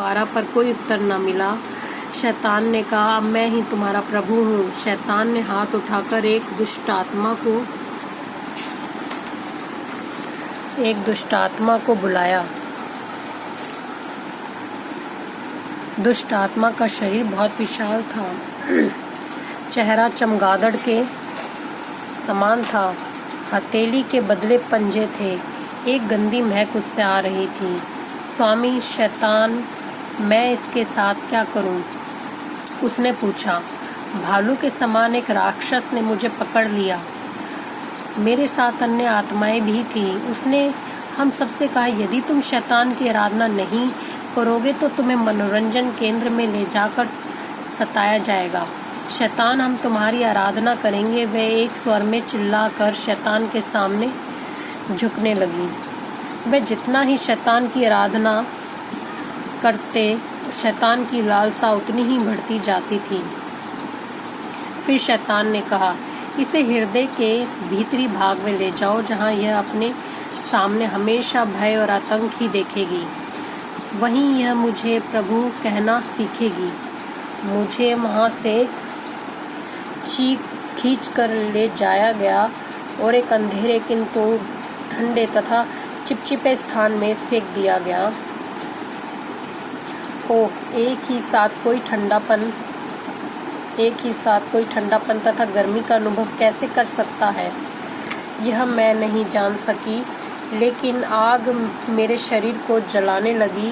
पुकारा पर कोई उत्तर न मिला। शैतान ने कहा, अब मैं ही तुम्हारा प्रभु हूँ। शैतान ने हाथ उठाकर एक दुष्ट आत्मा को बुलाया। दुष्ट आत्मा का शरीर बहुत विशाल था, चेहरा चमगादड़ के समान था, हथेली के बदले पंजे थे। एक गंदी महक उससे आ रही थी। स्वामी शैतान, मैं इसके साथ क्या करूं? उसने पूछा। भालू के समान एक राक्षस ने मुझे पकड़ लिया। मेरे साथ अन्य आत्माएं भी थी। उसने हम सबसे कहा, यदि तुम शैतान की आराधना नहीं करोगे तो तुम्हें मनोरंजन केंद्र में ले जाकर सताया जाएगा। शैतान, हम तुम्हारी आराधना करेंगे। वह एक स्वर में चिल्लाकर शैतान के सामने झुकने लगी। वह जितना ही शैतान की आराधना करते, शैतान की लालसा उतनी ही बढ़ती जाती थी। फिर शैतान ने कहा, इसे हृदय के भीतरी भाग में ले जाओ, जहां यह अपने सामने हमेशा भय और आतंक ही देखेगी। वहीं यह मुझे प्रभु कहना सीखेगी। मुझे वहां से खींच कर ले जाया गया और एक अंधेरे किंतु ठंडे तथा चिपचिपे स्थान में फेंक दिया गया। एक ही साथ कोई ठंडापन तथा गर्मी का अनुभव कैसे कर सकता है, यह मैं नहीं जान सकी। लेकिन आग मेरे शरीर को जलाने लगी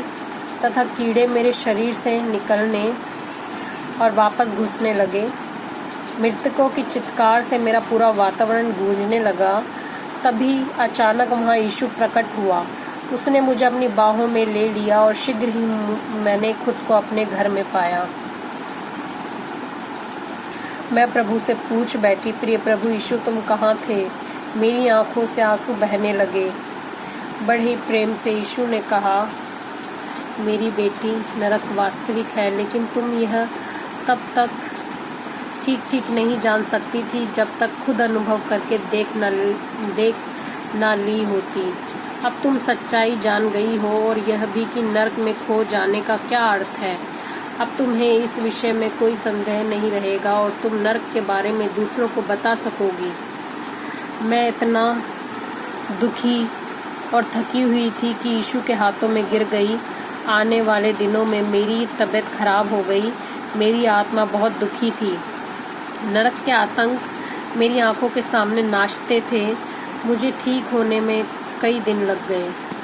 तथा कीड़े मेरे शरीर से निकलने और वापस घुसने लगे। मृतकों की चित्कार से मेरा पूरा वातावरण गूंजने लगा। तभी अचानक वहाँ यीशु प्रकट हुआ। उसने मुझे अपनी बाहों में ले लिया और शीघ्र ही मैंने खुद को अपने घर में पाया। मैं प्रभु से पूछ बैठी, प्रिय प्रभु यीशु, तुम कहाँ थे? मेरी आंखों से आंसू बहने लगे। बड़े प्रेम से यीशु ने कहा, मेरी बेटी, नरक वास्तविक है, लेकिन तुम यह तब तक ठीक नहीं जान सकती थी जब तक खुद अनुभव करके देख ना ली होती। अब तुम सच्चाई जान गई हो, और यह भी कि नरक में खो जाने का क्या अर्थ है। अब तुम्हें इस विषय में कोई संदेह नहीं रहेगा और तुम नरक के बारे में दूसरों को बता सकोगी। मैं इतना दुखी और थकी हुई थी कि यीशु के हाथों में गिर गई। आने वाले दिनों में मेरी तबीयत खराब हो गई। मेरी आत्मा बहुत दुखी थी। नरक के आतंक मेरी आंखों के सामने नाचते थे। मुझे ठीक होने में कई दिन लग गए।